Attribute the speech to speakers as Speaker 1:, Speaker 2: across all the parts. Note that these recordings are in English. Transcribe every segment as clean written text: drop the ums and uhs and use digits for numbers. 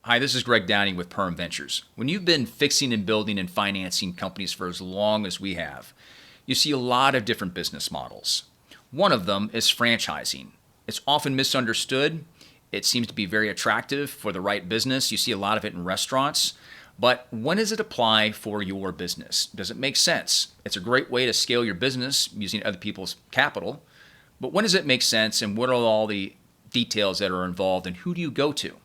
Speaker 1: Hi, this is Greg Downing with Perm Ventures. When you've been fixing and building and financing companies for as long as we have, you see a lot of different business models. One of them is franchising. It's often misunderstood. It seems to be very attractive for the right business. You see a lot of it in restaurants. But when does it apply for your business? Does it make sense? It's a great way to scale your business using other people's capital. But when does it make sense, and what are all the details that are involved, and who do you go to?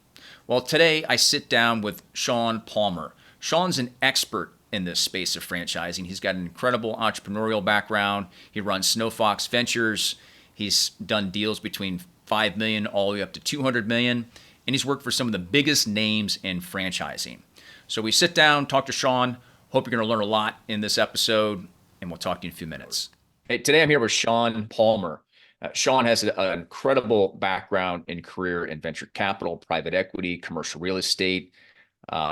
Speaker 1: Well, today I sit down with Sean Palmer. Sean's an expert in this space of franchising. He's got an incredible entrepreneurial background. He runs Snow Fox Ventures. He's done deals between 5 million all the way up to 200 million, and he's worked for some of the biggest names in franchising. So we sit down, talk to Sean. Hope you're going to learn a lot in this episode, and we'll talk to you in a few minutes. Hey, today I'm here with Sean Palmer. Sean has an incredible background and career in venture capital, private equity, commercial real estate.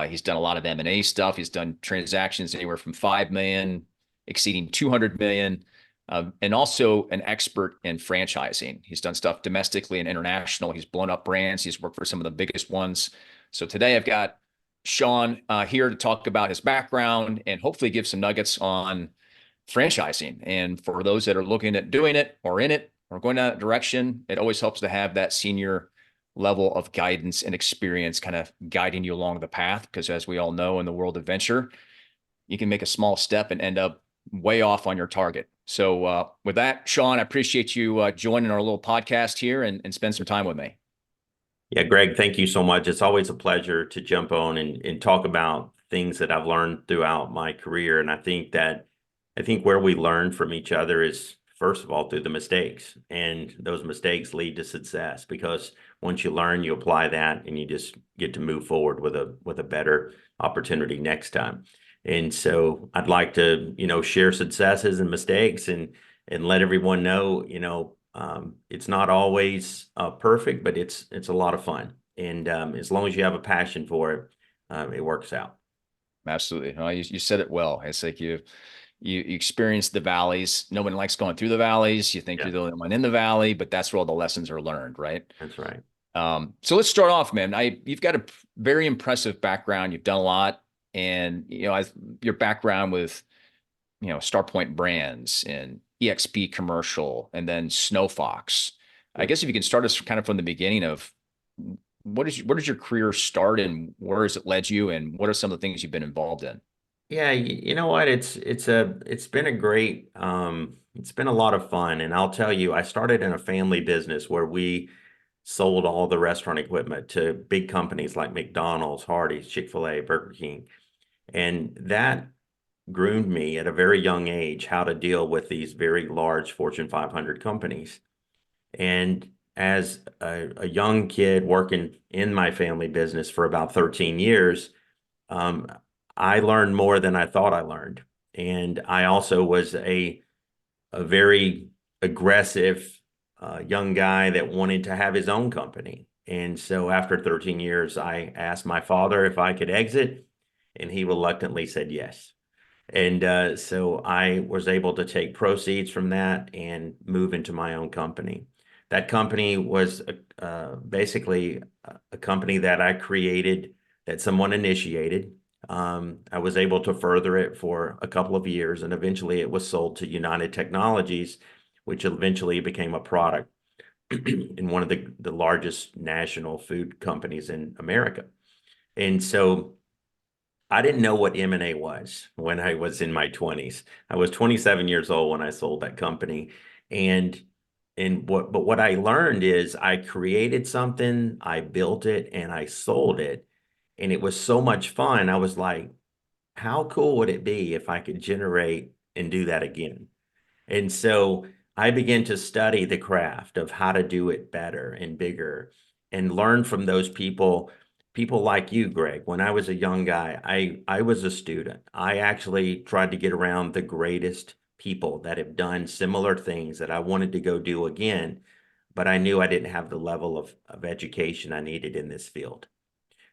Speaker 1: He's done a lot of M&A stuff. He's done transactions anywhere from 5 million, exceeding 200 million, and also an expert in franchising. He's done stuff domestically and international. He's blown up brands. He's worked for some of the biggest ones. So today I've got Sean here to talk about his background and hopefully give some nuggets on franchising. And for those that are looking at doing it or in it, or going that direction, it always helps to have that senior level of guidance and experience kind of guiding you along the path. Because as we all know, in the world of venture, you can make a small step and end up way off on your target. So with that, Sean, I appreciate you joining our little podcast here and spend some time with me.
Speaker 2: Yeah, Greg, thank you so much. It's always a pleasure to jump on and talk about things that I've learned throughout my career. And I think where we learn from each other is, first of all, through the mistakes. And those mistakes lead to success because once you learn, you apply that and you just get to move forward with a better opportunity next time. And so I'd like to, share successes and mistakes and let everyone know, it's not always perfect, but it's a lot of fun. And as long as you have a passion for it, it works out.
Speaker 1: Absolutely. No, you said it well. It's like you experience the valleys. No one likes going through the valleys. You think
Speaker 2: Yeah,
Speaker 1: you're the only one in the valley, but that's where all the lessons are learned, right?
Speaker 2: that's right.
Speaker 1: So let's start off, man. You've got a very impressive background. You've done a lot, and your background with Starpoint Brands and EXP Commercial, and then Snow Fox. I
Speaker 2: Yeah.
Speaker 1: guess if you can start us kind of from the beginning of where does your career start, and where has it led you, and what are some of the things you've been involved in?
Speaker 2: Yeah, you know what? It's been a great it's been a lot of fun. And I'll tell you, I started in a family business where we sold all the restaurant equipment to big companies like McDonald's, Hardee's, Chick-fil-A, Burger King. And that groomed me at a very young age how to deal with these very large Fortune 500 companies. And as a young kid working in my family business for about 13 years, um, I learned more than I thought I learned. And I also was a very aggressive young guy that wanted to have his own company. And so after 13 years, I asked my father if I could exit, and he reluctantly said yes. And so I was able to take proceeds from that and move into my own company. That company was basically a company that I created, that someone initiated. I was able to further it for a couple of years, and eventually it was sold to United Technologies, which eventually became a product in one of the largest national food companies in America. And so I didn't know what M&A was when I was in my 20s. I was 27 years old when I sold that company. And what I learned is I created something, I built it, and I sold it. And it was so much fun. I was like, how cool would it be if I could generate and do that again? And so I began to study the craft of how to do it better and bigger and learn from those people like you, Greg. When I was a young guy, I was a student. I actually tried to get around the greatest people that have done similar things that I wanted to go do again, but I knew I didn't have the level of education I needed in this field.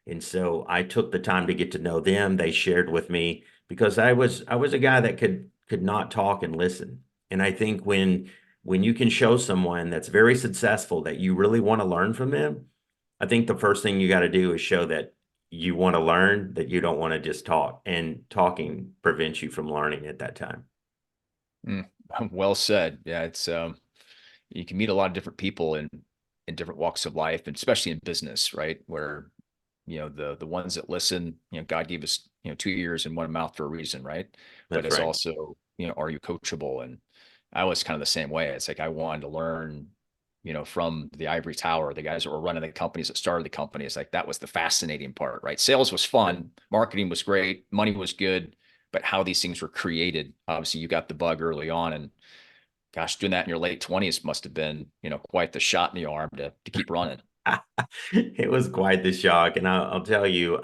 Speaker 2: And so I took the time to get to know them. They shared with me because I was a guy that could not talk and listen. And I think when you can show someone that's very successful that you really want to learn from them, I think the first thing you got to do is show that you want to learn, that you don't want to just talk, and talking prevents you from learning at that time.
Speaker 1: Mm, well said. Yeah, it's you can meet a lot of different people in different walks of life, and especially in business, right? Where the ones that listen, God gave us 2 ears and one mouth for a reason, right? But
Speaker 2: That's
Speaker 1: it's
Speaker 2: right.
Speaker 1: also, are you coachable? And I was kind of the same way. It's like I wanted to learn, from the ivory tower, the guys that were running the companies that started the company. It's like that was the fascinating part, right? Sales was fun, marketing was great, money was good, but how these things were created. Obviously, you got the bug early on, and gosh, doing that in your late 20s must have been, quite the shot in the arm to keep running.
Speaker 2: It was quite the shock, and I'll tell you,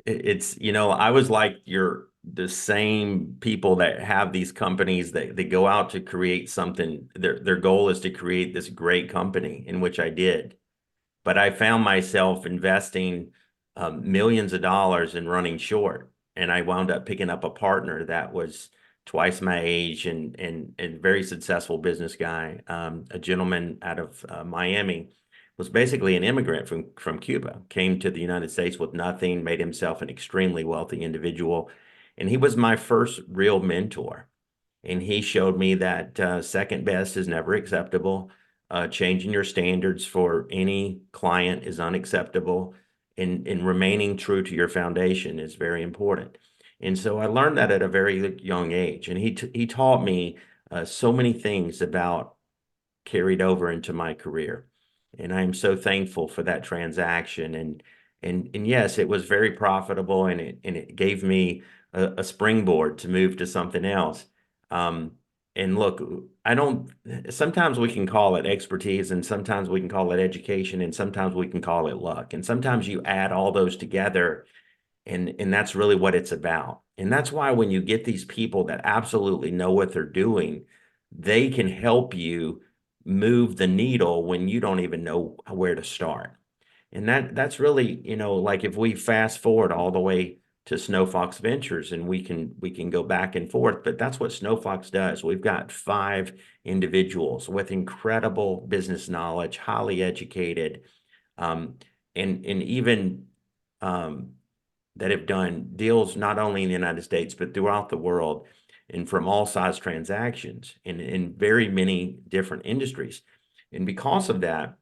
Speaker 2: it's, I was like the same people that have these companies that they go out to create something. Their goal is to create this great company, in which I did. But I found myself investing millions of dollars and running short. And I wound up picking up a partner that was twice my age, and very successful business guy, a gentleman out of Miami, was basically an immigrant from Cuba, came to the United States with nothing, made himself an extremely wealthy individual. And he was my first real mentor. And he showed me that second best is never acceptable. Changing your standards for any client is unacceptable, and remaining true to your foundation is very important. And so I learned that at a very young age. And he taught me so many things about carried over into my career. And I am so thankful for that transaction. And yes, it was very profitable, and it gave me a springboard to move to something else. Um, and look, I don't, sometimes we can call it expertise, and sometimes we can call it education, and sometimes we can call it luck. And sometimes you add all those together, and that's really what it's about. And that's why when you get these people that absolutely know what they're doing, they can help you move the needle when you don't even know where to start. And that's really, like if we fast forward all the way to Snow Fox Ventures, and we can go back and forth, but that's what Snow Fox does. We've got 5 individuals with incredible business knowledge, highly educated, um, and even um, that have done deals not only in the United States, but throughout the world, and from all size transactions in very many different industries. And because of that,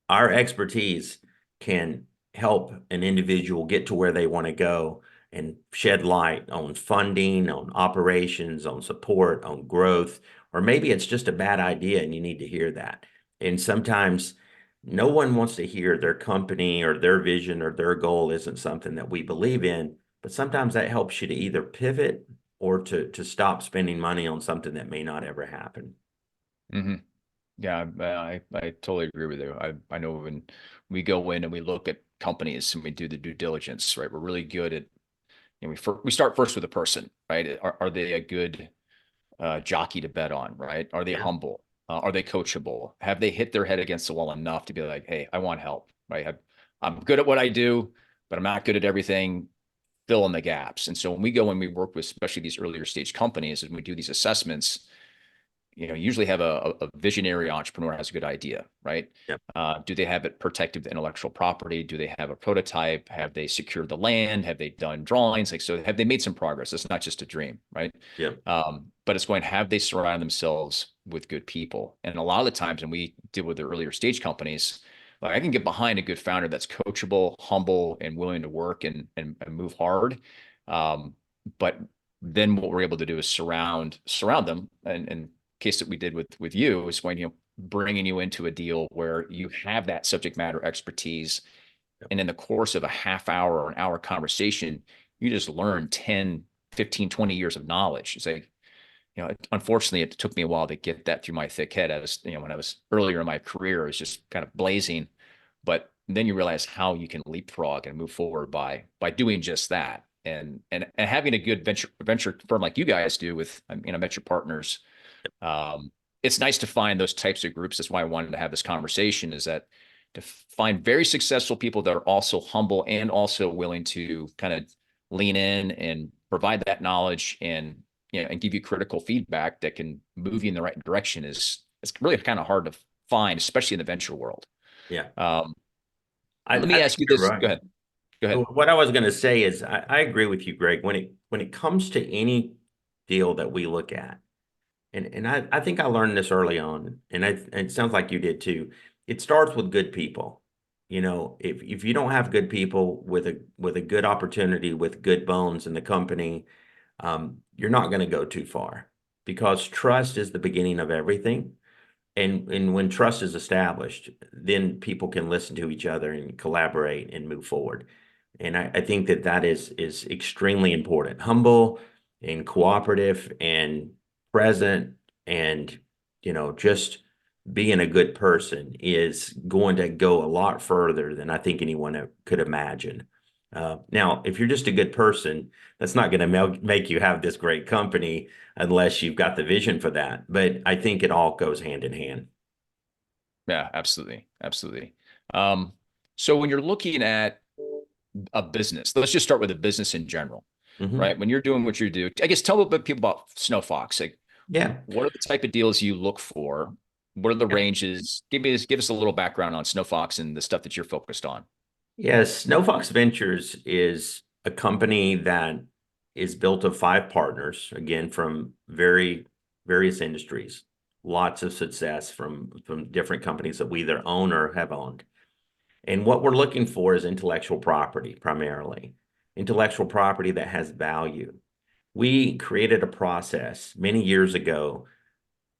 Speaker 2: our expertise can help an individual get to where they want to go, and shed light on funding, on operations, on support, on growth, or maybe it's just a bad idea and you need to hear that. And sometimes no one wants to hear their company or their vision or their goal isn't something that we believe in, but sometimes that helps you to either pivot or to stop spending money on something that may not ever happen.
Speaker 1: Hmm. Yeah, I totally agree with you. I know when we go in and we look at companies and we do the due diligence, right? We're really good at, we start first with a person, right? Are they a good jockey to bet on, right? Are they
Speaker 2: Yeah.
Speaker 1: humble? Are they coachable? Have they hit their head against the wall enough to be like, hey, I want help, right? I'm good at what I do, but I'm not good at everything. Fill in the gaps. And so when we go and we work with, especially these earlier stage companies, and we do these assessments, usually have a visionary entrepreneur has a good idea, right?
Speaker 2: Yep.
Speaker 1: Do they have it protected with intellectual property? Do they have a prototype? Have they secured the land? Have they done drawings? Like, so have they made some progress? It's not just a dream, right?
Speaker 2: Yep.
Speaker 1: But it's going, have they surrounded themselves with good people? And a lot of the times when we deal with the earlier stage companies, like I can get behind a good founder that's coachable, humble, and willing to work and move hard. But then what we're able to do is surround them, and case that we did with you is when bringing you into a deal where you have that subject matter expertise,
Speaker 2: Yep.
Speaker 1: and in the course of a half hour or an hour conversation, you just learn 10, 15, 20 years of knowledge. It's like, unfortunately, it took me a while to get that through my thick head. I was, when I was earlier in my career, it was just kind of blazing. But then you realize how you can leapfrog and move forward by doing just that. And having a good venture firm like you guys do with, venture partners, it's nice to find those types of groups. That's why I wanted to have this conversation, is that to find very successful people that are also humble and also willing to kind of lean in and provide that knowledge, and give you critical feedback that can move you in the right direction is it's really kind of hard to find, especially in the venture world.
Speaker 2: Yeah.
Speaker 1: Um,
Speaker 2: I
Speaker 1: let me
Speaker 2: think
Speaker 1: ask you
Speaker 2: you're
Speaker 1: this.
Speaker 2: right.
Speaker 1: Go ahead. Go ahead.
Speaker 2: What I was going to say is I agree with you, Greg. When it comes to any deal that we look at, and I think I learned this early on, and it sounds like you did too. It starts with good people. You know, if you don't have good people with a good opportunity, with good bones in the company, you're not going to go too far because trust is the beginning of everything. And when trust is established, then people can listen to each other and collaborate and move forward. And I think that that is extremely important. Humble and cooperative and present and just being a good person is going to go a lot further than I think anyone could imagine. Now, if you're just a good person, that's not going to make you have this great company unless you've got the vision for that. But I think it all goes hand in hand.
Speaker 1: Yeah, absolutely. Absolutely. Um, so when you're looking at a business, let's just start with a business in general,
Speaker 2: Hmm.
Speaker 1: right? When you're doing what you do, I guess tell a bit people about Snow Fox. Like,
Speaker 2: Yeah.
Speaker 1: what are the type of deals you look for? What are the
Speaker 2: Yeah.
Speaker 1: ranges? Give us a little background on Snow Fox and the stuff that you're focused on.
Speaker 2: Yes. Snow Fox Ventures is a company that is built of five partners, again, from various industries. Lots of success from different companies that we either own or have owned. And what we're looking for is intellectual property, primarily. Intellectual property that has value. We created a process many years ago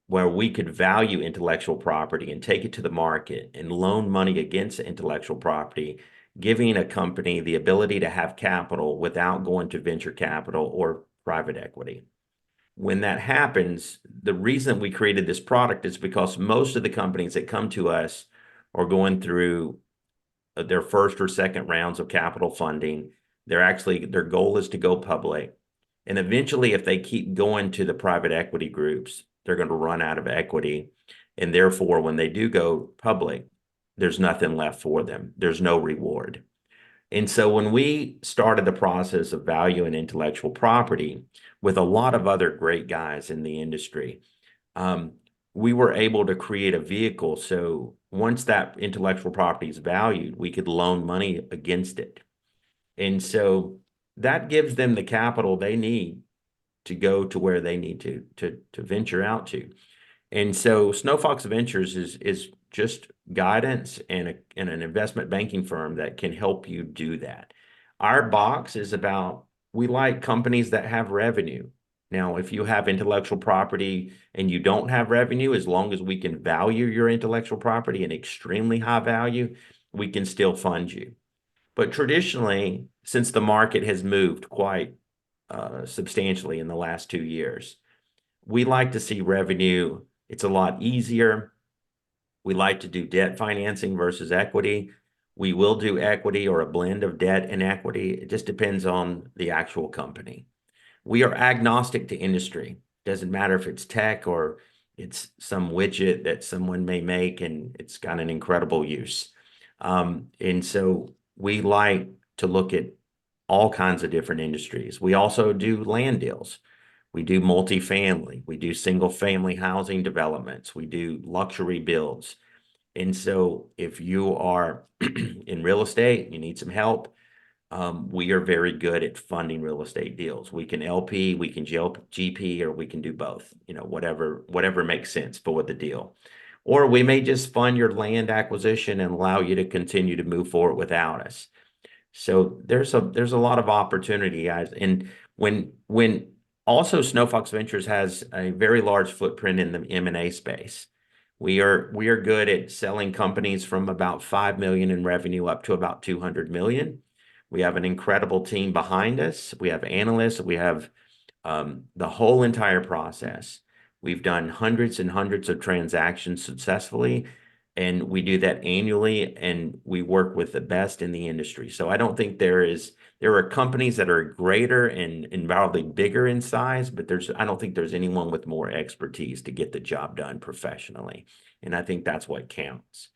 Speaker 2: where we could value intellectual property and take it to the market and loan money against intellectual property, giving a company the ability to have capital without going to venture capital or private equity. When that happens, the reason we created this product is because most of the companies that come to us are going through their first or second rounds of capital funding. Their goal is to go public. And eventually, if they keep going to the private equity groups, they're going to run out of equity. And therefore, when they do go public, there's nothing left for them. There's no reward. And so when we started the process of value and intellectual property with a lot of other great guys in the industry, um, we were able to create a vehicle. So once that intellectual property is valued, we could loan money against it. And so that gives them the capital they need to go to where they need to venture out to. And so Snowfox Ventures is just guidance and an investment banking firm that can help you do that. Our box is about we like companies that have revenue. Now, if you have intellectual property and you don't have revenue, as long as we can value your intellectual property in extremely high value, we can still fund you. But traditionally, since the market has moved quite substantially in the last 2 years, we like to see revenue. It's a lot easier. We like to do debt financing versus equity. We will do equity or a blend of debt and equity. It just depends on the actual company. We are agnostic to industry. Doesn't matter if it's tech or it's some widget that someone may make and it's got an incredible use. And so we like to look at all kinds of different industries. We also do land deals. We do multifamily. We do single family housing developments. We do luxury builds. And so if you are in real estate, you need some help, we are very good at funding real estate deals. We can LP, we can GP, or we can do both, whatever makes sense for the deal. Or we may just fund your land acquisition and allow you to continue to move forward without us. So there's a lot of opportunity, guys. And when also Snowfox Ventures has a very large footprint in the M&A space. We are good at selling companies from about 5 million in revenue up to about 200 million. We have an incredible team behind us. We have analysts. We have the whole entire process. We've done hundreds and hundreds of transactions successfully, and we do that annually, and we work with the best in the industry. So I don't think there are companies that are greater and probably bigger in size, but I don't think there's anyone with more expertise to get the job done professionally. And I think that's what counts.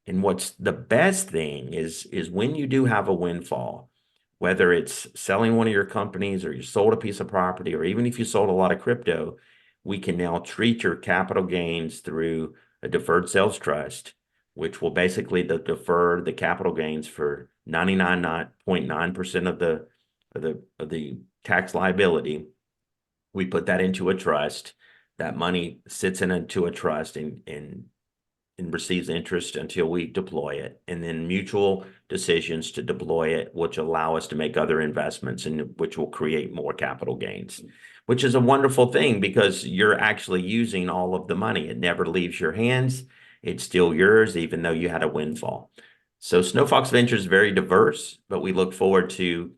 Speaker 2: And what's the best thing is when you do have a windfall, whether it's selling one of your companies or you sold a piece of property, or even if you sold a lot of crypto, we can now treat your capital gains through a deferred sales trust. which will basically defer the capital gains for 99.9% of the tax liability. We put that into a trust. That money sits into a trust and receives interest until we deploy it, and then mutual decisions to deploy it, which allow us to make other investments and which will create more capital gains, which is a wonderful thing because you're actually using all of the money. It never leaves your hands. It's still yours, even though you had a windfall. So Snow Fox Ventures is very diverse, but we look forward to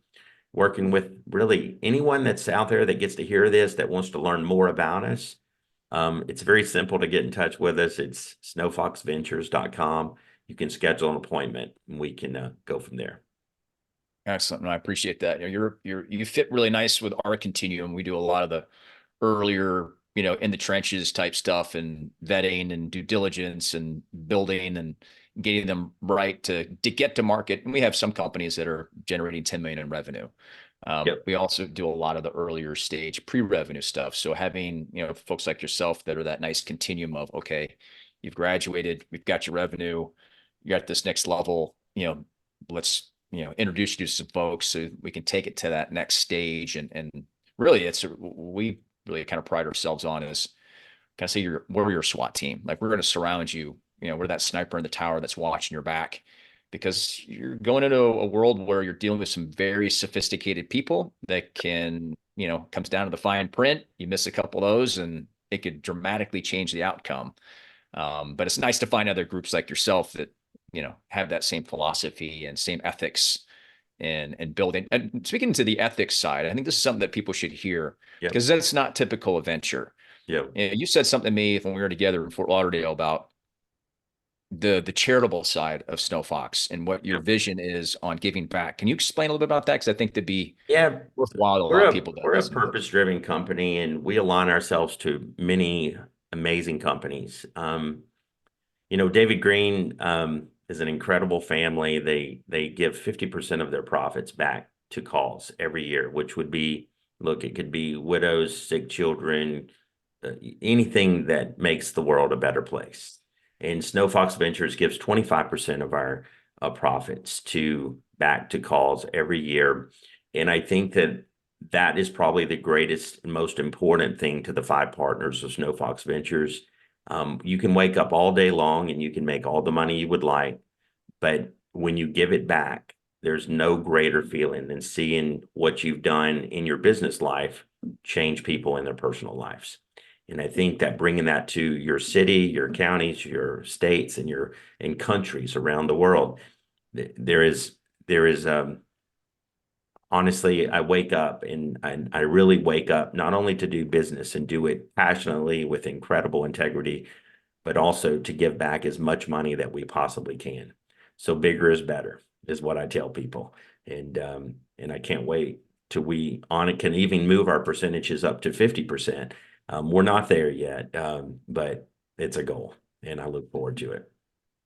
Speaker 2: working with really anyone that's out there that gets to hear this, that wants to learn more about us. It's very simple to get in touch with us. It's snowfoxventures.com. You can schedule an appointment and we can go from there.
Speaker 1: Excellent. No, I appreciate that. You fit really nice with our continuum. We do a lot of the earlier, in the trenches type stuff and vetting and due diligence and building and getting them right to get to market. And we have some companies that are generating 10 million in revenue.
Speaker 2: Yep.
Speaker 1: We also do a lot of the earlier stage pre-revenue stuff. So having, folks like yourself that are that nice continuum of, okay, you've graduated, we've got your revenue, you're at this next level, let's, introduce you to some folks so we can take it to that next stage. And really we really kind of pride ourselves on is kind of say we're your SWAT team. Like we're going to surround you, we're that sniper in the tower that's watching your back, because you're going into a world where you're dealing with some very sophisticated people that can, comes down to the fine print. You miss a couple of those and it could dramatically change the outcome. But it's nice to find other groups like yourself that, have that same philosophy and same ethics and building. And speaking to the ethics side, I think this is something that people should hear because that's not typical of venture.
Speaker 2: Yeah.
Speaker 1: You said something to me when we were together in Fort Lauderdale about the charitable side of Snow Fox and what your vision is on giving back. Can you explain a little bit about that? Because I think that'd be worthwhile to a lot of people.
Speaker 2: We're a purpose-driven company, and we align ourselves to many amazing companies. David Green is an incredible family. They give 50% of their profits back to cause every year, which would be, it could be widows, sick children, anything that makes the world a better place. And Snow Fox Ventures gives 25% of our profits back to cause every year. And I think that is probably the greatest and most important thing to the 5 partners of Snow Fox Ventures. You can wake up all day long and you can make all the money you would like, but when you give it back, there's no greater feeling than seeing what you've done in your business life change people in their personal lives. And I think that bringing that to your city, your counties, your states, and countries around the world, there is honestly, I wake up and I really wake up not only to do business and do it passionately with incredible integrity, but also to give back as much money that we possibly can. So bigger is better is what I tell people. And I can't wait till we can even move our percentages up to 50%. We're not there yet, but it's a goal and I look forward to it.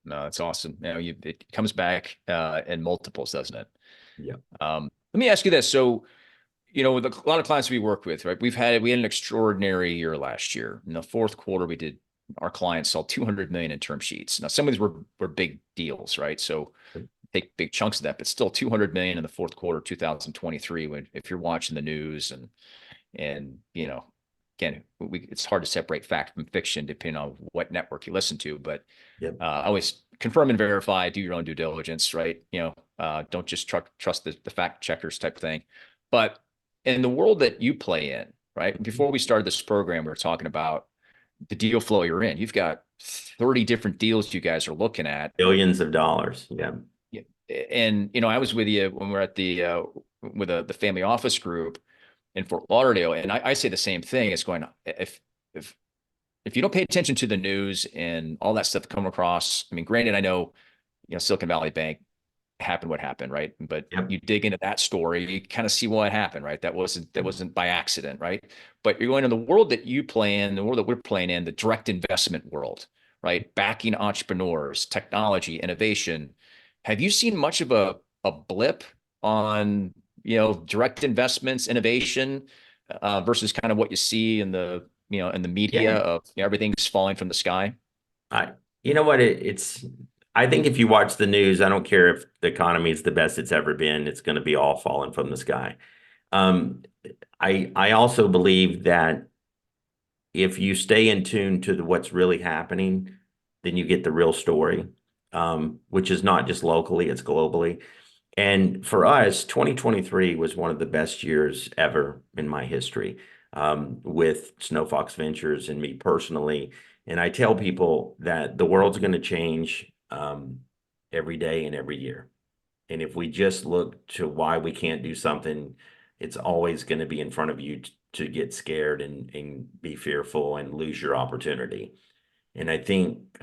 Speaker 1: No, that's awesome. It comes back in multiples, doesn't it?
Speaker 2: Yeah.
Speaker 1: Let me ask you this. So, with a lot of clients we work with, right? We had an extraordinary year last year. In the fourth quarter, our clients saw 200 million in term sheets. Now, some of these were big deals, right? So take big chunks of that, but still 200 million in the fourth quarter, 2023, if you're watching the news and again, it's hard to separate fact from fiction depending on what network you listen to, but always confirm and verify, do your own due diligence, right? Don't just trust the fact checkers type thing. But in the world that you play in, right? Before we started this program, we were talking about the deal flow you're in. You've got 30 different deals you guys are looking at.
Speaker 2: Billions of dollars. Yeah.
Speaker 1: And, I was with you when we were at with the family office group in Fort Lauderdale. And I say the same thing. It's going, if you don't pay attention to the news and all that stuff come across, I mean, granted, I know, Silicon Valley Bank happened what happened, right? But you dig into that story, you kind of see what happened, right? That wasn't by accident, right? But you're going in the world that you play in, the world that we're playing in, the direct investment world, right? Backing entrepreneurs, technology, innovation. Have you seen much of a blip on, direct investments, innovation, versus kind of what you see in the media of everything's falling from the sky?
Speaker 2: You know what? It's I think if you watch the news, I don't care if the economy is the best it's ever been, it's going to be all falling from the sky. Um, I also believe that if you stay in tune to what's really happening, then you get the real story, which is not just locally, it's globally. And for us, 2023 was one of the best years ever in my history, with Snow Fox Ventures and me personally. And I tell people that the world's going to change, every day and every year. And if we just look to why we can't do something, it's always going to be in front of you to get scared and be fearful and lose your opportunity. And I think,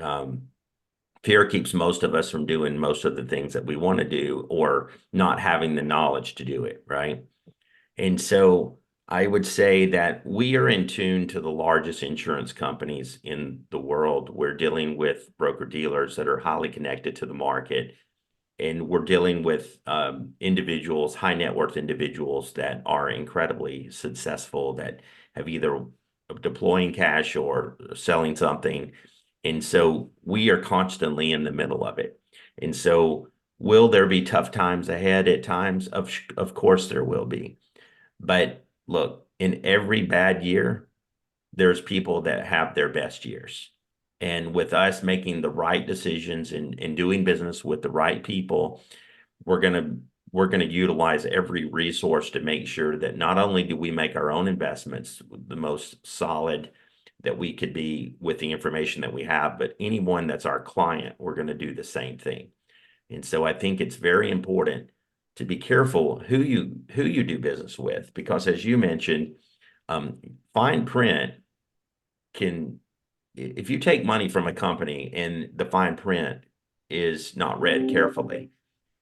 Speaker 2: fear keeps most of us from doing most of the things that we want to do or not having the knowledge to do it, right? And so I would say that we are in tune to the largest insurance companies in the world. We're dealing with broker dealers that are highly connected to the market, and we're dealing with, individuals, high net worth individuals that are incredibly successful, that have either deploying cash or selling something. And so we are constantly in the middle of it. And so will there be tough times ahead at times? Of course there will be. But look, in every bad year, there's people that have their best years. And with us making the right decisions and doing business with the right people, we're gonna we're gonna utilize every resource to make sure that not only do we make our own investments the most solid that we could be with the information that we have, but anyone that's our client, we're going to do the same thing. And so I think it's very important to be careful who you do business with, because as you mentioned, fine print can, if you take money from a company and the fine print is not read carefully,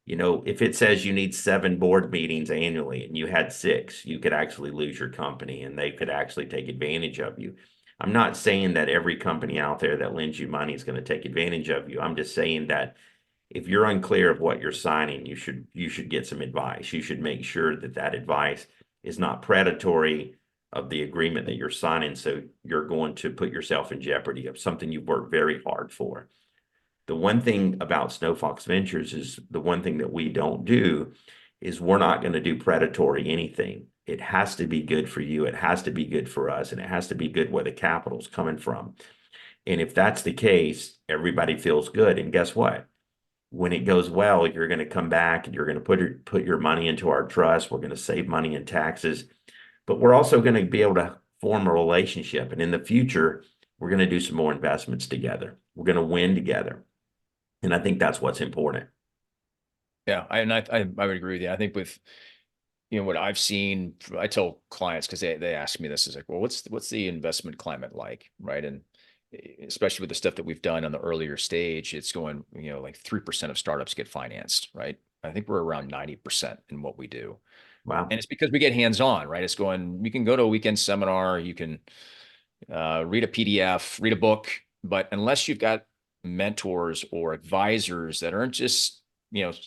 Speaker 2: if it says you need 7 board meetings annually and you had 6, you could actually lose your company and they could actually take advantage of you. I'm not saying that every company out there that lends you money is going to take advantage of you. I'm just saying that if you're unclear of what you're signing, you should get some advice. You should make sure that that advice is not predatory of the agreement that you're signing. So you're going to put yourself in jeopardy of something you've worked very hard for. The one thing about Snow Fox Ventures is the one thing that we don't do is we're not going to do predatory anything. It has to be good for you. It has to be good for us, and it has to be good where the capital's coming from. And if that's the case, everybody feels good. And guess what? When it goes well, you're going to come back and you're going to put your money into our trust. We're going to save money in taxes, but we're also going to be able to form a relationship. And in the future, we're going to do some more investments together. We're going to win together. And I think that's what's important.
Speaker 1: Yeah, I would agree with you. I think with what I've seen, I tell clients because they ask me this is like, well, what's the investment climate like, right? And especially with the stuff that we've done on the earlier stage, it's going, like 3% of startups get financed, right? I think we're around 90% in what we do.
Speaker 2: Wow.
Speaker 1: And it's because we get hands-on, right? It's going, you can go to a weekend seminar, you can read a PDF, read a book, but unless you've got mentors or advisors that aren't just,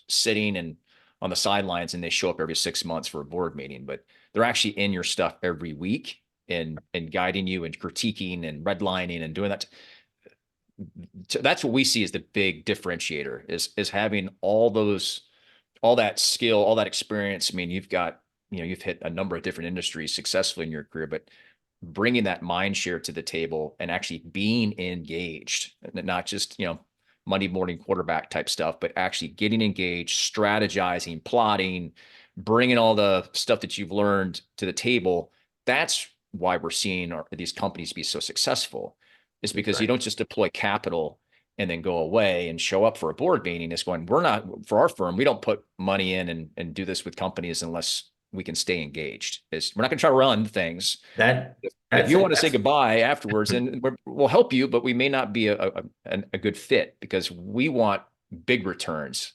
Speaker 1: sitting and on the sidelines and they show up every 6 months for a board meeting, but they're actually in your stuff every week and guiding you and critiquing and redlining and doing that. That's what we see as the big differentiator is having all that skill, all that experience. I mean, you've hit a number of different industries successfully in your career, but bringing that mind share to the table and actually being engaged, not just, Monday morning quarterback type stuff, but actually getting engaged, strategizing, plotting, bringing all the stuff that you've learned to the table. That's why we're seeing these companies be so successful, is because you
Speaker 2: Right.
Speaker 1: don't just deploy capital and then go away and show up for a board meeting. It's going, we're not, for our firm, we don't put money in and do this with companies unless we can stay engaged. We're not going to try to run things.
Speaker 2: That
Speaker 1: If
Speaker 2: that's
Speaker 1: you
Speaker 2: it.
Speaker 1: want to say goodbye afterwards, and we'll help you, but we may not be a good fit because we want big returns.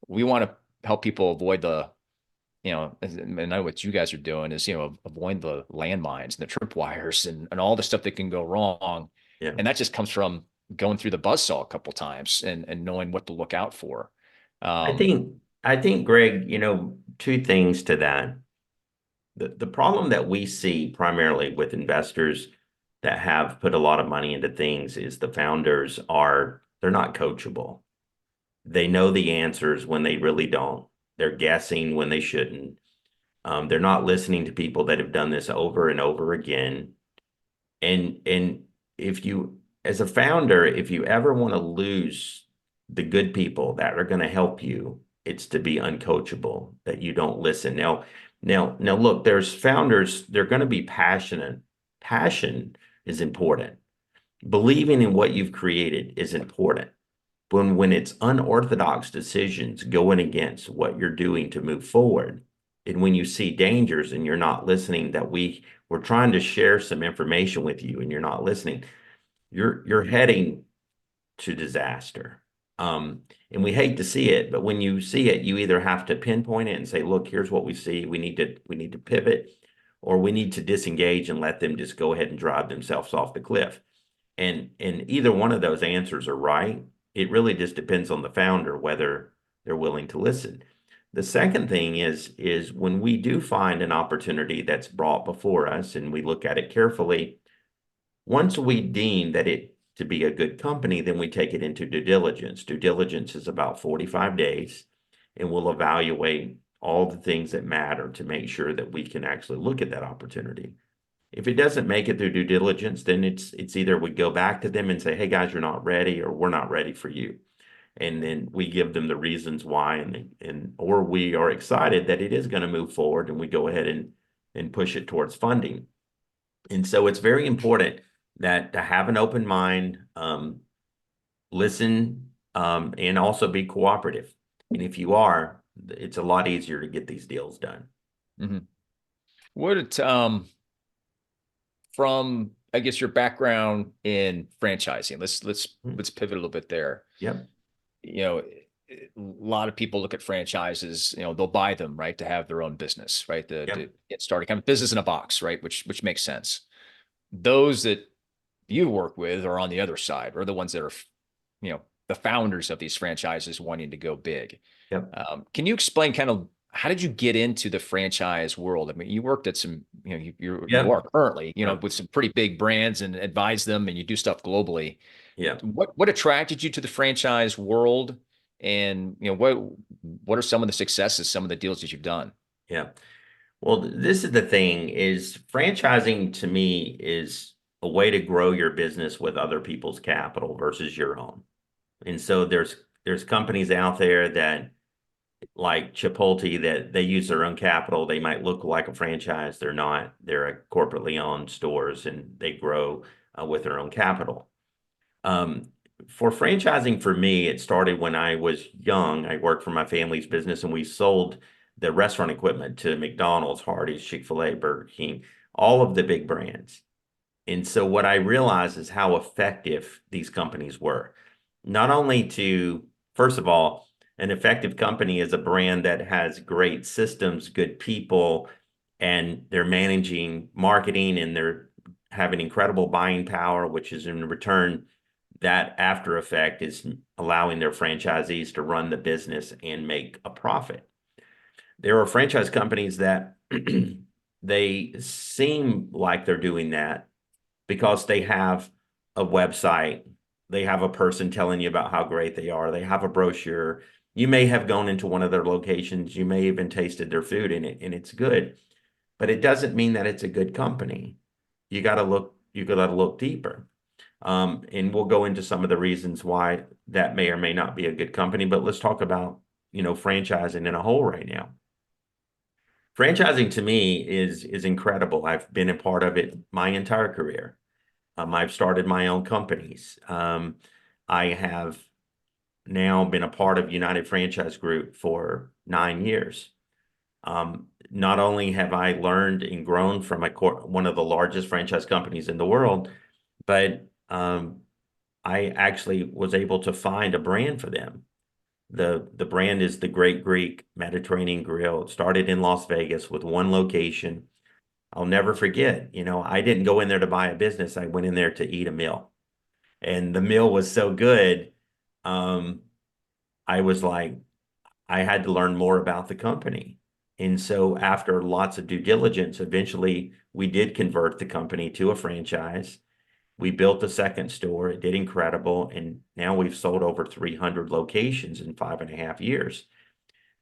Speaker 1: We want to help people avoid and I know what you guys are doing is, avoid the landmines and the tripwires and all the stuff that can go wrong.
Speaker 2: Yeah.
Speaker 1: And that just comes from going through the buzzsaw a couple times and knowing what to look out for.
Speaker 2: I
Speaker 1: Um,
Speaker 2: think I think Greg, 2 things to that. The problem that we see primarily with investors that have put a lot of money into things is the founders they're not coachable. They know the answers when they really don't. They're guessing when they shouldn't. They're not listening to people that have done this over and over again. And if you, as a founder, if you ever want to lose the good people that are going to help you, it's to be uncoachable, that you don't listen. Now, look, there's founders, they're going to be passionate. Passion is important. Believing in what you've created is important. When it's unorthodox decisions going against what you're doing to move forward, and when you see dangers and you're not listening, that we're trying to share some information with you and you're not listening, you're heading to disaster. And we hate to see it, but when you see it, you either have to pinpoint it and say, look, here's what we see. We need to pivot, or we need to disengage and let them just go ahead and drive themselves off the cliff. And either one of those answers are right. It really just depends on the founder whether they're willing to listen. The second thing is when we do find an opportunity that's brought before us and we look at it carefully, once we deem that it to be a good company, then we take it into due diligence. Due diligence is about 45 days, and we'll evaluate all the things that matter to make sure that we can actually look at that opportunity. If it doesn't make it through due diligence, then it's either we go back to them and say, hey guys, you're not ready, or we're not ready for you. And then we give them the reasons why, and or we are excited that it is going to move forward, and we go ahead and push it towards funding. And so it's very important that to have an open mind, listen, and also be cooperative. And if you are, it's a lot easier to get these deals done.
Speaker 1: Mm-hmm. What it from, I guess, your background in franchising, let's pivot a little bit there.
Speaker 2: Yep.
Speaker 1: You know, a lot of people look at franchises, you know, they'll buy them, right, to have their own business, right, to get started, kind of business in a box, right, which makes sense. Those that you work with are on the other side, or the ones that are, you know, the founders of these franchises wanting to go big.
Speaker 2: Yep.
Speaker 1: Can you explain kind of how did you get into the franchise world? I mean, you worked at some, you know, you are currently, you know, with some pretty big brands and advise them, and you do stuff globally.
Speaker 2: Yeah.
Speaker 1: What attracted you to the franchise world, and you know what are some of the successes, some of the deals that you've done?
Speaker 2: Yeah. Well, this is the thing, is franchising to me is a way to grow your business with other people's capital versus your own. And so there's companies out there that, like Chipotle, that they use their own capital. They might look like a franchise. They're not. They're a corporately owned stores, and they grow with their own capital. For franchising, for me, it started when I was young. I worked for my family's business, and we sold the restaurant equipment to McDonald's, Hardee's, Chick-fil-A, Burger King, all of the big brands. And so what I realized is how effective these companies were. Not only to, first of all, an effective company is a brand that has great systems, good people, and they're managing marketing, and they're having incredible buying power, which is in return, that after effect is allowing their franchisees to run the business and make a profit. There are franchise companies that they seem like they're doing that because they have a website, they have a person telling you about how great they are, they have a brochure. You may have gone into one of their locations, you may even tasted their food in it, and it's good, but it doesn't mean that it's a good company. You got to look deeper. And we'll go into some of the reasons why that may or may not be a good company, but let's talk about, you know, franchising in a whole right now. Franchising to me is incredible. I've been a part of it my entire career. I've started my own companies. I have now been a part of United Franchise Group for 9 years. Not only have I learned and grown from one of the largest franchise companies in the world, but I actually was able to find a brand for them. The brand is the Great Greek Mediterranean Grill. It started in Las Vegas with one location. I'll never forget, you know, I didn't go in there to buy a business. I went in there to eat a meal. And the meal was so good, I was like, I had to learn more about the company. And so after lots of due diligence, eventually we did convert the company to a franchise. We built a second store. It did incredible. And now we've sold over 300 locations in 5.5 years.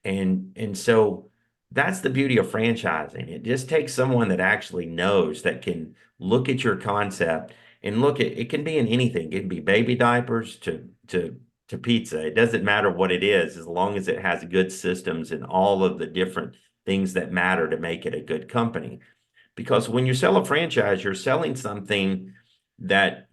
Speaker 2: And so that's the beauty of franchising. It just takes someone that actually knows, that can look at your concept and look at it. Can be in anything. It can be baby diapers to pizza. It doesn't matter what it is, as long as it has good systems and all of the different things that matter to make it a good company. Because when you sell a franchise, you're selling something that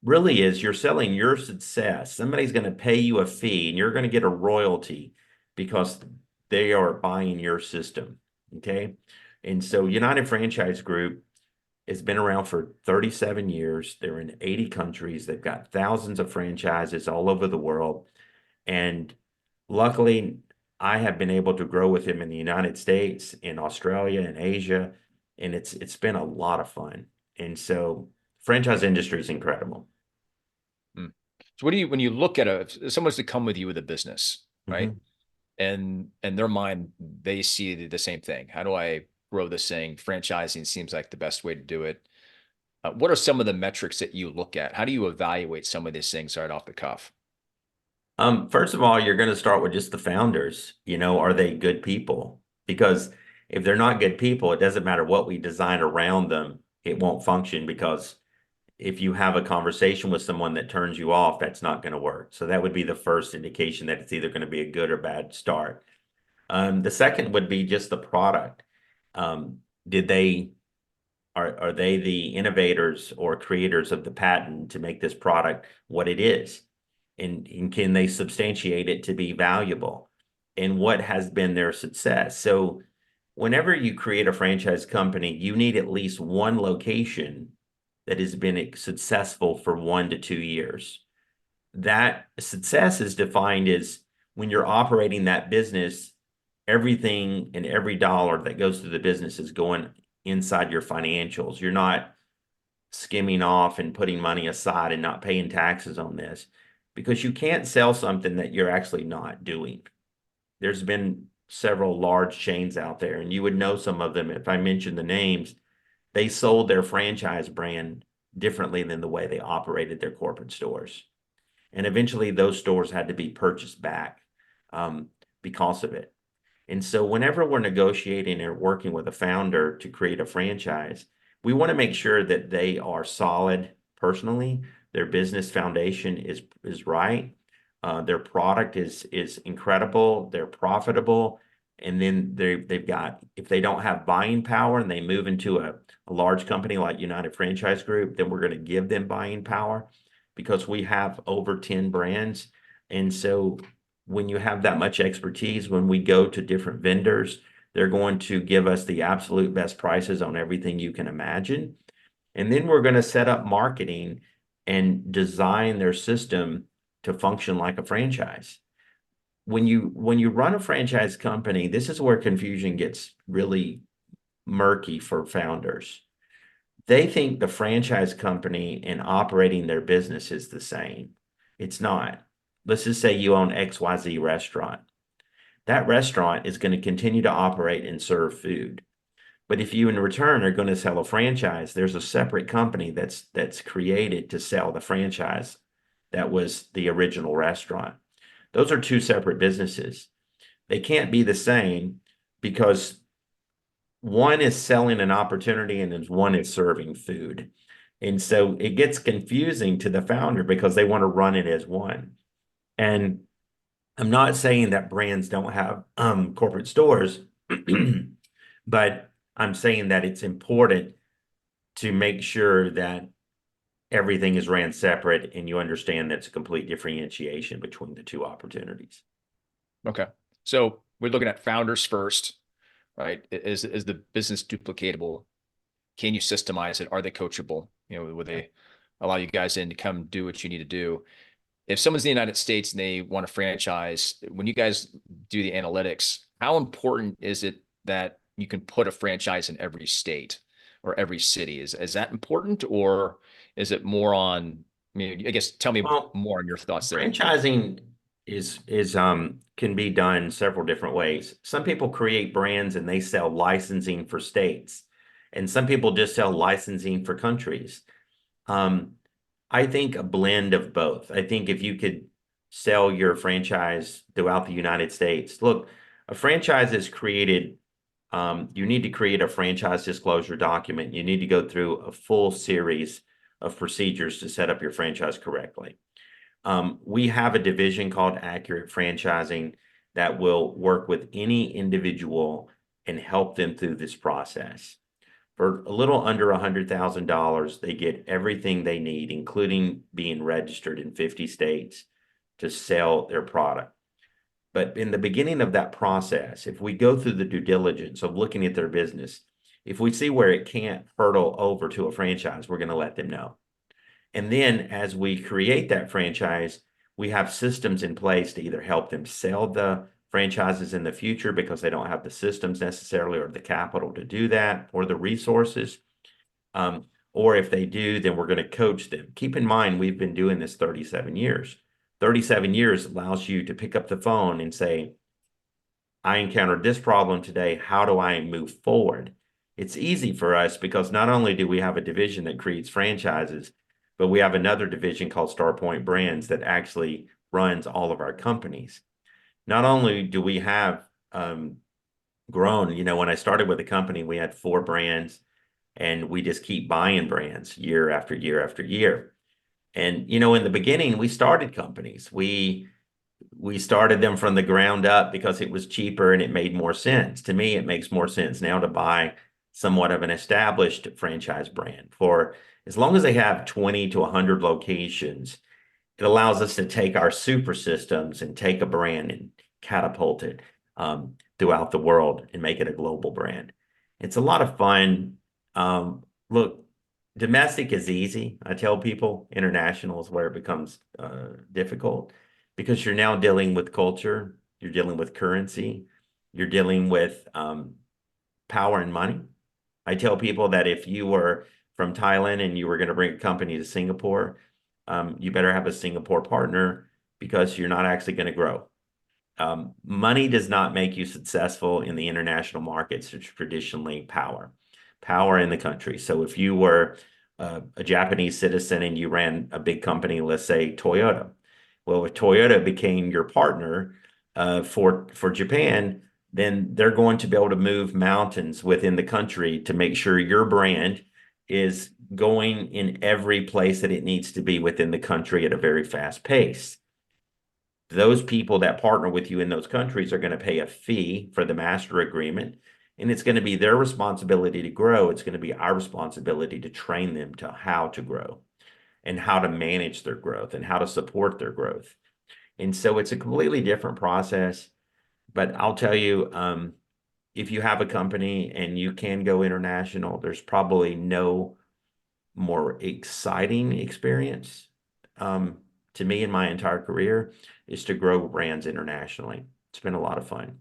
Speaker 2: really is, you're selling your success. Somebody's going to pay you a fee and you're going to get a royalty because they are buying your system. Okay. And so United Franchise Group has been around for 37 years. They're in 80 countries. They've got thousands of franchises all over the world. And luckily, I have been able to grow with them in the United States, in Australia, and Asia. And it's been a lot of fun. And so franchise industry is incredible.
Speaker 1: Mm. So what do you, when you look at if someone's to come with you with a business, right?
Speaker 2: Mhm.
Speaker 1: And in their mind, they see the same thing. How do I grow this thing? Franchising seems like the best way to do it. What are some of the metrics that you look at? How do you evaluate some of these things right off the cuff?
Speaker 2: First of all, you're going to start with just the founders. Are they good people? Because if they're not good people, it doesn't matter what we design around them, it won't function. Because if you have a conversation with someone that turns you off, that's not going to work. So that would be the first indication that it's either going to be a good or bad start. The second would be just the product. Did they are they the innovators or creators of the patent to make this product what it is? And can they substantiate it to be valuable? And what has been their success? So whenever you create a franchise company, you need at least one location that has been successful for 1 to 2 years. That success is defined as when you're operating that business, everything and every dollar that goes through the business is going inside your financials. You're not skimming off and putting money aside and not paying taxes on this, because you can't sell something that you're actually not doing. There's been several large chains out there, and you would know some of them if I mentioned the names. They sold their franchise brand differently than the way they operated their corporate stores. And eventually those stores had to be purchased back because of it. And so whenever we're negotiating or working with a founder to create a franchise, we want to make sure that they are solid personally. Their business foundation is right. Their product is incredible. They're profitable. And then they've got, if they don't have buying power and they move into a large company like United Franchise Group, then we're going to give them buying power, because we have over 10 brands. And so when you have that much expertise, when we go to different vendors, they're going to give us the absolute best prices on everything you can imagine. And then we're going to set up marketing and design their system to function like a franchise. When you run a franchise company, this is where confusion gets really murky for founders. They think the franchise company and operating their business is the same. It's not. Let's just say you own XYZ restaurant. That restaurant is going to continue to operate and serve food. But if you in return are going to sell a franchise, there's a separate company that's created to sell the franchise that was the original restaurant. Those are two separate businesses. They can't be the same, because one is selling an opportunity and one is serving food. And so it gets confusing to the founder because they want to run it as one. And I'm not saying that brands don't have corporate stores, but I'm saying that it's important to make sure that everything is ran separate and you understand that's a complete differentiation between the two opportunities.
Speaker 1: Okay. So we're looking at founders first, right? Is the business duplicatable? Can you systemize it? Are they coachable? Will they allow you guys in to come do what you need to do? If someone's in the United States and they want to franchise, when you guys do the analytics, how important is it that you can put a franchise in every state or every city? Is that important, or is it more on, I guess tell me
Speaker 2: Well,
Speaker 1: more on your thoughts there.
Speaker 2: franchising is can be done several different ways. Some people create brands and they sell licensing for states, and some people just sell licensing for countries. Um, I think a blend of both. I think if you could sell your franchise throughout the United States, look, a franchise is created. You need to create a franchise disclosure document. You need to go through a full series of procedures to set up your franchise correctly. We have a division called Accurate Franchising that will work with any individual and help them through this process. For a little under $100,000, they get everything they need, including being registered in 50 states to sell their product. But in the beginning of that process, if we go through the due diligence of looking at their business, if we see where it can't hurdle over to a franchise, we're going to let them know. And then as we create that franchise, we have systems in place to either help them sell the franchises in the future because they don't have the systems necessarily or the capital to do that or the resources. Or if they do, then we're going to coach them. Keep in mind, we've been doing this 37 years. 37 years allows you to pick up the phone and say, I encountered this problem today. How do I move forward? It's easy for us because not only do we have a division that creates franchises, but we have another division called StarPoint Brands that actually runs all of our companies. Not only do we have grown, when I started with the company, we had 4 brands and we just keep buying brands year after year after year. And, in the beginning, we started companies. We started them from the ground up because it was cheaper and it made more sense. To me, it makes more sense now to buy somewhat of an established franchise brand. For as long as they have 20 to 100 locations, it allows us to take our super systems and take a brand and catapult it throughout the world and make it a global brand. It's a lot of fun. Look, domestic is easy. I tell people international is where it becomes difficult because you're now dealing with culture, you're dealing with currency, you're dealing with power and money. I tell people that if you were from Thailand and you were going to bring a company to Singapore, you better have a Singapore partner because you're not actually going to grow. Money does not make you successful in the international markets. It's traditionally power in the country. So if you were a Japanese citizen and you ran a big company, let's say Toyota, well, if Toyota became your partner for Japan, then they're going to be able to move mountains within the country to make sure your brand is going in every place that it needs to be within the country at a very fast pace. Those people that partner with you in those countries are going to pay a fee for the master agreement, and it's going to be their responsibility to grow. It's going to be our responsibility to train them to how to grow and how to manage their growth and how to support their growth. And so it's a completely different process. But I'll tell you, if you have a company and you can go international, there's probably no more exciting experience to me in my entire career is to grow brands internationally. It's been a lot of fun.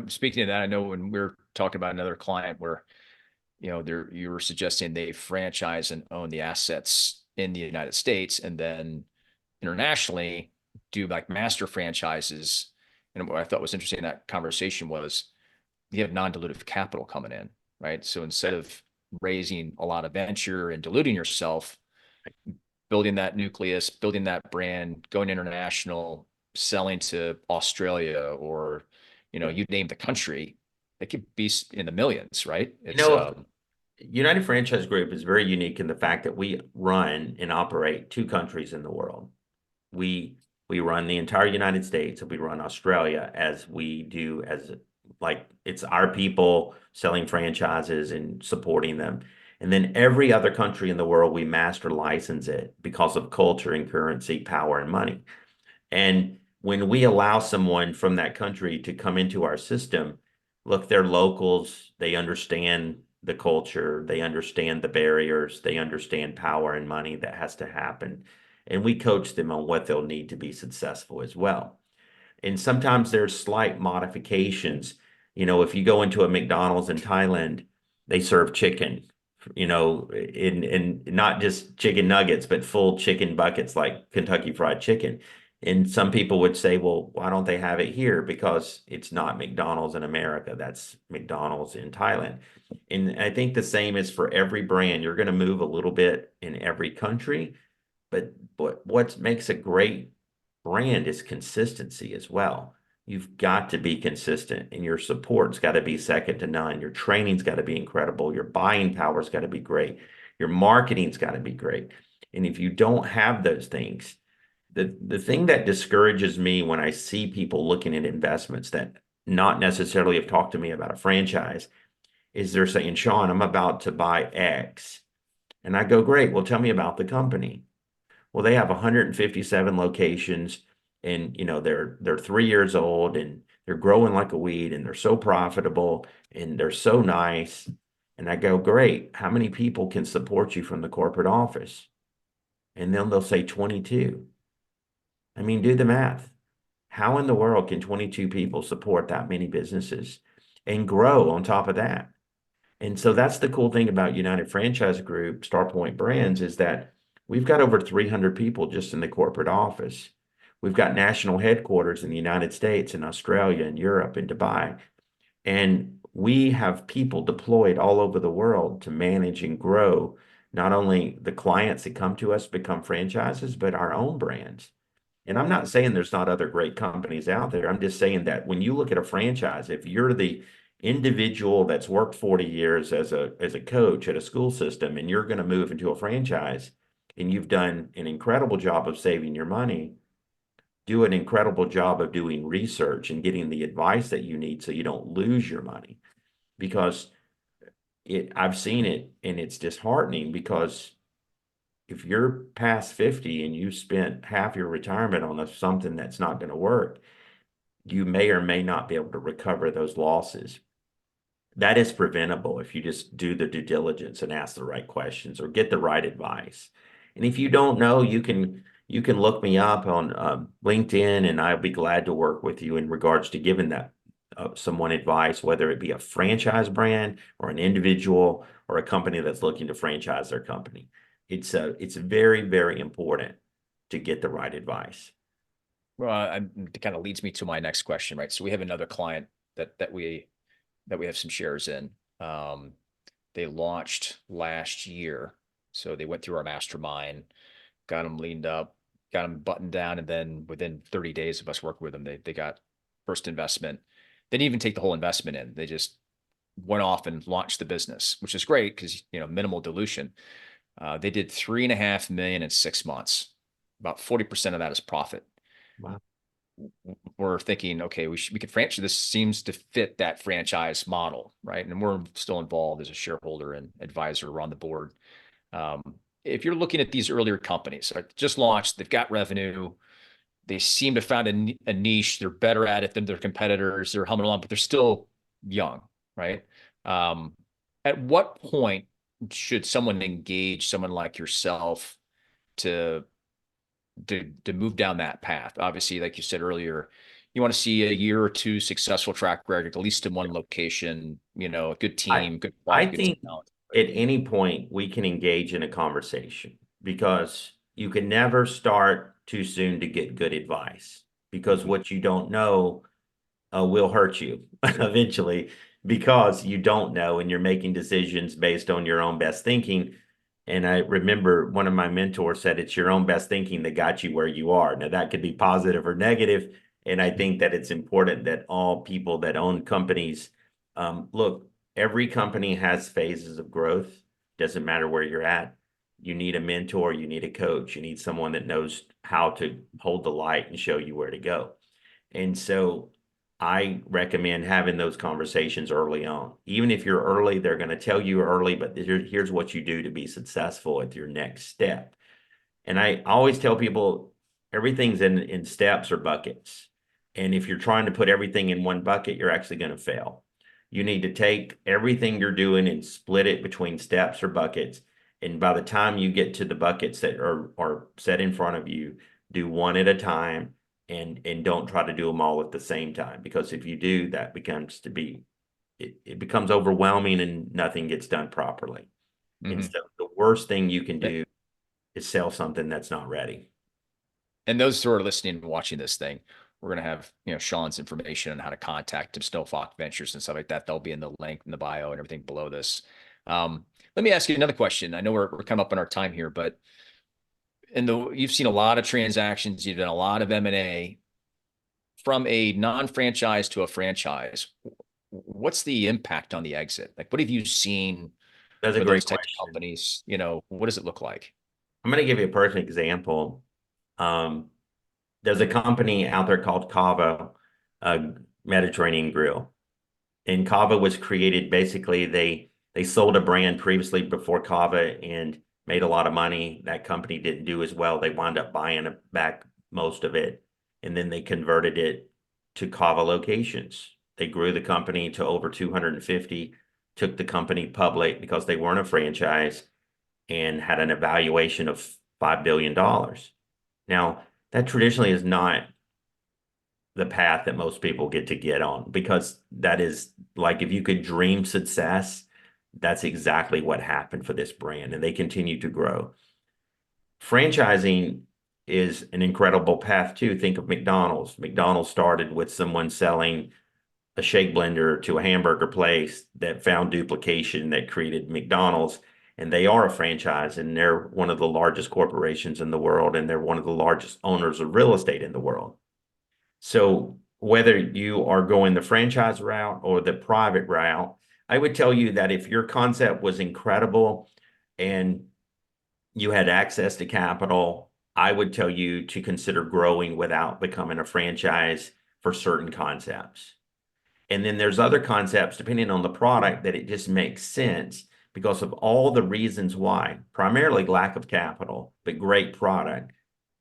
Speaker 1: Speaking of that, I know when we were talking about another client where, you were suggesting they franchise and own the assets in the United States and then internationally do like master franchises. And what I thought was interesting in that conversation was you have non-dilutive capital coming in, right? So instead of raising a lot of venture and diluting yourself, building that nucleus, building that brand, going international, selling to Australia or, you name the country, it could be in the millions, right? It's
Speaker 2: United Franchise Group is very unique in the fact that we run and operate 2 countries in the world. We run the entire United States and we run Australia as we do as like it's our people selling franchises and supporting them. And then every other country in the world, we master license it because of culture and currency, power and money. And when we allow someone from that country to come into our system, look, they're locals, they understand the culture, they understand the barriers, they understand power and money that has to happen. And we coach them on what they'll need to be successful as well. And sometimes there's slight modifications. If you go into a McDonald's in Thailand, they serve chicken, in not just chicken nuggets, but full chicken buckets like Kentucky Fried Chicken. And some people would say, well, why don't they have it here? Because it's not McDonald's in America. That's McDonald's in Thailand. And I think the same is for every brand. You're going to move a little bit in every country, but what makes a great brand is consistency as well. You've got to be consistent, and your support's got to be second to none. Your training's got to be incredible. Your buying power's got to be great. Your marketing's got to be great. And if you don't have those things, the thing that discourages me when I see people looking at investments that not necessarily have talked to me about a franchise is they're saying, Sean, I'm about to buy X. And I go, great. Well, tell me about the company. Well, they have 157 locations, and they're 3 years old, and they're growing like a weed, and they're so profitable, and they're so nice. And I go, great. How many people can support you from the corporate office? And then they'll say 22. I mean, do the math. How in the world can 22 people support that many businesses and grow on top of that? And so that's the cool thing about United Franchise Group, StarPoint Brands, is that we've got over 300 people just in the corporate office. We've got national headquarters in the United States and Australia and Europe and Dubai. And we have people deployed all over the world to manage and grow not only the clients that come to us become franchises, but our own brands. And I'm not saying there's not other great companies out there. I'm just saying that when you look at a franchise, if you're the individual that's worked 40 years as a coach at a school system and you're going to move into a franchise and you've done an incredible job of saving your money, do an incredible job of doing research and getting the advice that you need so you don't lose your money. Because I've seen it, and it's disheartening because if you're past 50 and you spent half your retirement on something that's not going to work, you may or may not be able to recover those losses. That is preventable if you just do the due diligence and ask the right questions or get the right advice. And if you don't know, you can look me up on LinkedIn, and I'll be glad to work with you in regards to giving that someone advice, whether it be a franchise brand or an individual or a company that's looking to franchise their company. It's very, very important to get the right advice.
Speaker 1: Well, it kind of leads me to my next question, right? So we have another client that we have some shares in. They launched last year, so they went through our mastermind, got them leaned up, got them buttoned down, and then within 30 days of us working with them, they got first investment. They didn't even take the whole investment in. They just went off and launched the business, which is great because minimal dilution. They did 3.5 million in 6 months. About 40% of that is profit.
Speaker 2: Wow.
Speaker 1: We're thinking, okay, we could franchise. This seems to fit that franchise model, right? And we're still involved as a shareholder and advisor. We're on the board. If you're looking at these earlier companies, right, just launched, they've got revenue, they seem to find a niche. They're better at it than their competitors. They're humming along, but they're still young, right? At what point should someone engage someone like yourself to move down that path? Obviously, like you said earlier, you want to see a year or two successful track record, at least in one location, a good
Speaker 2: I
Speaker 1: team, good
Speaker 2: I
Speaker 1: product, good
Speaker 2: think
Speaker 1: technology.
Speaker 2: at any point we can engage in a conversation because you can never start too soon to get good advice because what you don't know will hurt you eventually because you don't know and you're making decisions based on your own best thinking. And I remember one of my mentors said, it's your own best thinking that got you where you are. Now, that could be positive or negative. And I think that it's important that all people that own companies look, every company has phases of growth. Doesn't matter where you're at. You need a mentor, you need a coach, you need someone that knows how to hold the light and show you where to go. And so I recommend having those conversations early on. Even if you're early, they're going to tell you early, but here's what you do to be successful at your next step. And I always tell people everything's in steps or buckets. And if you're trying to put everything in one bucket, you're actually going to fail. You need to take everything you're doing and split it between steps or buckets. And by the time you get to the buckets that are set in front of you, do one at a time and don't try to do them all at the same time. Because if you do, that becomes it becomes overwhelming and nothing gets done properly. And
Speaker 1: Mm-hmm.
Speaker 2: so the worst thing you can do is sell something that's not ready.
Speaker 1: And those who are listening and watching this thing, we're going to have, Sean's information on how to contact him, Snowflock Ventures and stuff like that. They'll be in the link in the bio and everything below this. Let me ask you another question. I know we're coming up on our time here, but you've seen a lot of transactions, you've done a lot of M&A from a non-franchise to a franchise. What's the impact on the exit? Like, what have you seen
Speaker 2: That's a
Speaker 1: for
Speaker 2: great
Speaker 1: those types of
Speaker 2: question.
Speaker 1: companies? What does it look like?
Speaker 2: I'm going to give you a perfect example. Um, there's a company out there called Cava, Mediterranean Grill. And Cava was created basically, they sold a brand previously before Cava and made a lot of money. That company didn't do as well. They wound up buying back most of it, and then they converted it to Cava locations. They grew the company to over 250, took the company public because they weren't a franchise, and had an evaluation of $5 billion. Now, that traditionally is not the path that most people get on, because that is like, if you could dream success, that's exactly what happened for this brand, and they continue to grow. Franchising is an incredible path too. Think of McDonald's. McDonald's started with someone selling a shake blender to a hamburger place that found duplication that created McDonald's, and they are a franchise, and they're one of the largest corporations in the world, and they're one of the largest owners of real estate in the world. So whether you are going the franchise route or the private route, I would tell you that if your concept was incredible and you had access to capital, I would tell you to consider growing without becoming a franchise for certain concepts. And then there's other concepts, depending on the product, that it just makes sense because of all the reasons why, primarily lack of capital, but great product,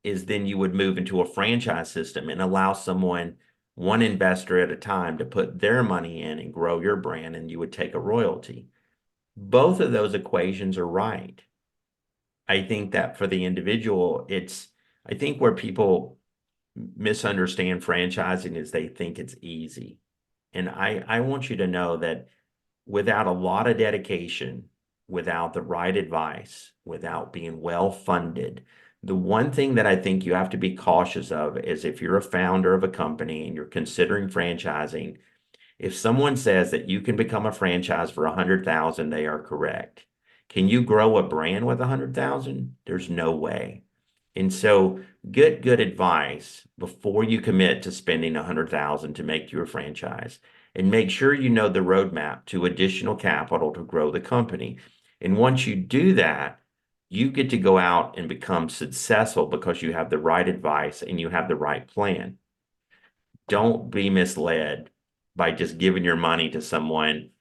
Speaker 2: is then you would move into a franchise system and allow someone, one investor at a time, to put their money in and grow your brand, and you would take a royalty. Both of those equations are right. I think that for the individual, I think where people misunderstand franchising is they think it's easy. And I want you to know that without a lot of dedication, without the right advice, without being well funded, the one thing that I think you have to be cautious of is, if you're a founder of a company and you're considering franchising, if someone says that you can become a franchise for 100,000, they are correct. Can you grow a brand with 100,000? There's no way. And so get good advice before you commit to spending 100,000 to make your franchise, and make sure you know the roadmap to additional capital to grow the company. And once you do that, you get to go out and become successful because you have the right advice and you have the right plan. Don't be misled by just giving your money to someone.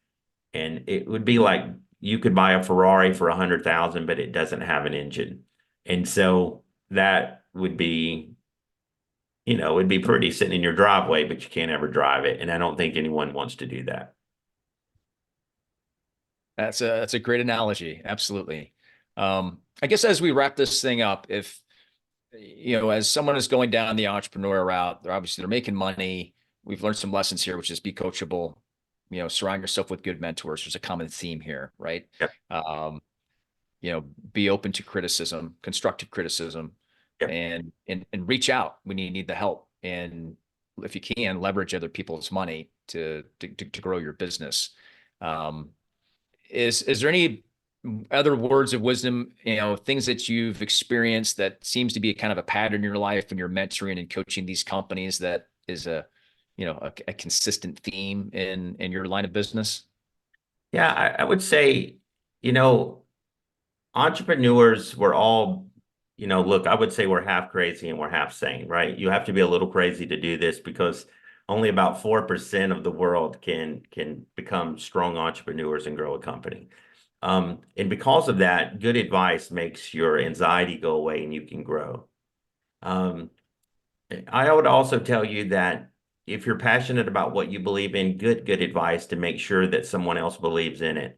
Speaker 2: And it would be like, you could buy a Ferrari for 100,000, but it doesn't have an engine. And so that would be, it'd be pretty sitting in your driveway, but you can't ever drive it. And I don't think anyone wants to do that.
Speaker 1: That's a great analogy. Absolutely. I guess as we wrap this thing up, if as someone is going down the entrepreneur route, they're making money. We've learned some lessons here, which is be coachable. Surround yourself with good mentors. There's a common theme here, right?
Speaker 2: Yep.
Speaker 1: Be open to criticism, constructive criticism,
Speaker 2: Yep.
Speaker 1: and reach out when you need the help. And if you can, leverage other people's money to grow your business. Is there any other words of wisdom, things that you've experienced that seems to be kind of a pattern in your life when you're mentoring and coaching these companies, that is a consistent theme in your line of business?
Speaker 2: Yeah, I would say, entrepreneurs, we're all, look, I would say we're half crazy and we're half sane, right? You have to be a little crazy to do this, because only about 4% of the world can become strong entrepreneurs and grow a company. And because of that, good advice makes your anxiety go away and you can grow. I would also tell you that if you're passionate about what you believe in, good advice to make sure that someone else believes in it.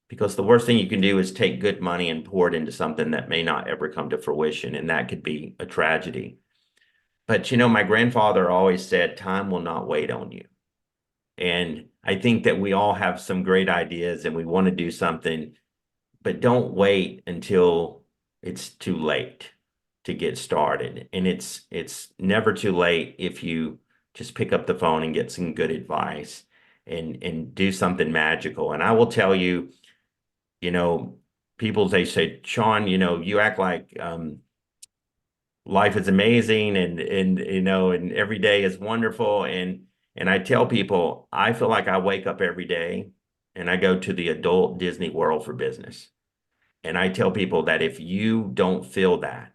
Speaker 2: Because the worst thing you can do is take good money and pour it into something that may not ever come to fruition, and that could be a tragedy. But my grandfather always said, time will not wait on you. And I think that we all have some great ideas and we want to do something, but don't wait until it's too late to get started. And it's never too late if you just pick up the phone and get some good advice and do something magical. And I will tell you, you know, people they say, Sean, you act like life is amazing and and every day is wonderful. And I tell people I feel like I wake up every day and I go to the adult Disney World for business. And I tell people that if you don't feel that,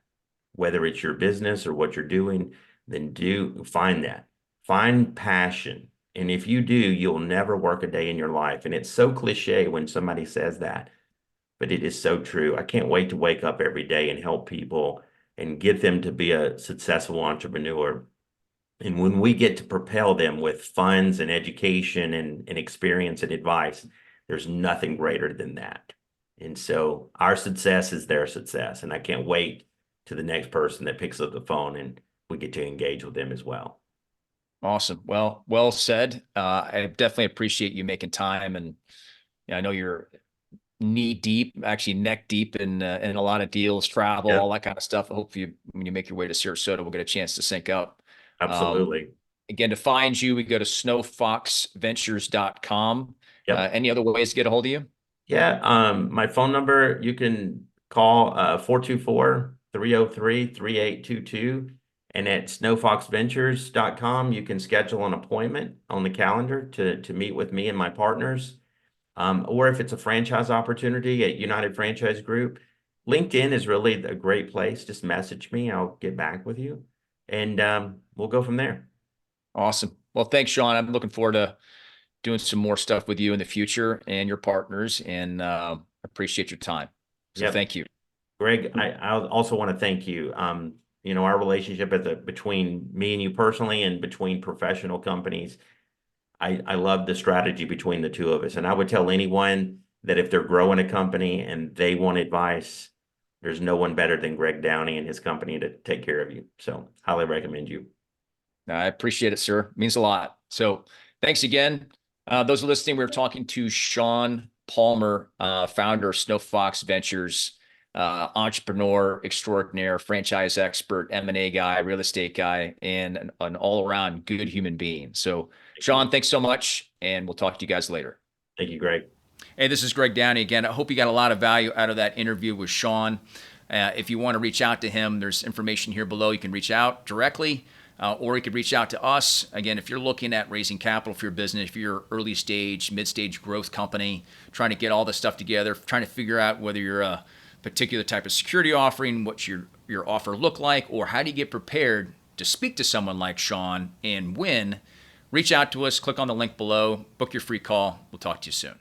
Speaker 2: whether it's your business or what you're doing, then do find that. Find passion. And if you do, you'll never work a day in your life. And it's so cliche when somebody says that, but it is so true. I can't wait to wake up every day and help people and get them to be a successful entrepreneur. And when we get to propel them with funds and education and experience and advice, there's nothing greater than that. And so our success is their success. And I can't wait to the next person that picks up the phone and we get to engage with them as well.
Speaker 1: Awesome. Well said. I definitely appreciate you making time, and I know you're knee deep, actually neck deep in a lot of deals, travel,
Speaker 2: Yeah,
Speaker 1: all that kind of stuff. I hope when you make your way to Sarasota, we'll get a chance to sync up. Um,
Speaker 2: absolutely.
Speaker 1: Again, to find you, we go to snowfoxventures.com.
Speaker 2: Yep.
Speaker 1: Any other ways to get a hold of you?
Speaker 2: Yeah. My phone number, you can call 424-303-3822. And at snowfoxventures.com, you can schedule an appointment on the calendar to meet with me and my partners. Or if it's a franchise opportunity at United Franchise Group, LinkedIn is really a great place. Just message me. I'll get back with you. And we'll go from there.
Speaker 1: Awesome. Well, thanks, Sean. I'm looking forward to doing some more stuff with you in the future and your partners, and appreciate your time. So
Speaker 2: Yep.
Speaker 1: thank you.
Speaker 2: Greg, I also want to thank you. Our relationship between me and you personally and between professional companies, I love the strategy between the two of us. And I would tell anyone that if they're growing a company and they want advice, there's no one better than Greg Downey and his company to take care of you. So highly recommend you.
Speaker 1: I appreciate it, sir. It means a lot. So thanks again. Those listening, we were talking to Sean Palmer, founder of Snow Fox Ventures, entrepreneur extraordinaire, franchise expert, M&A guy, real estate guy, and an all-around good human being. So Sean, thanks so much, and we'll talk to you guys later.
Speaker 2: Thank you, Greg.
Speaker 1: Hey, this is Greg Downey again. I hope you got a lot of value out of that interview with Sean. If you want to reach out to him, there's information here below. You can reach out directly, or you could reach out to us. Again, if you're looking at raising capital for your business, if you're early stage, mid-stage growth company, trying to get all this stuff together, trying to figure out whether you're a particular type of security offering, what your offer look like, or how do you get prepared to speak to someone like Sean and win, reach out to us, click on the link below, book your free call. We'll talk to you soon.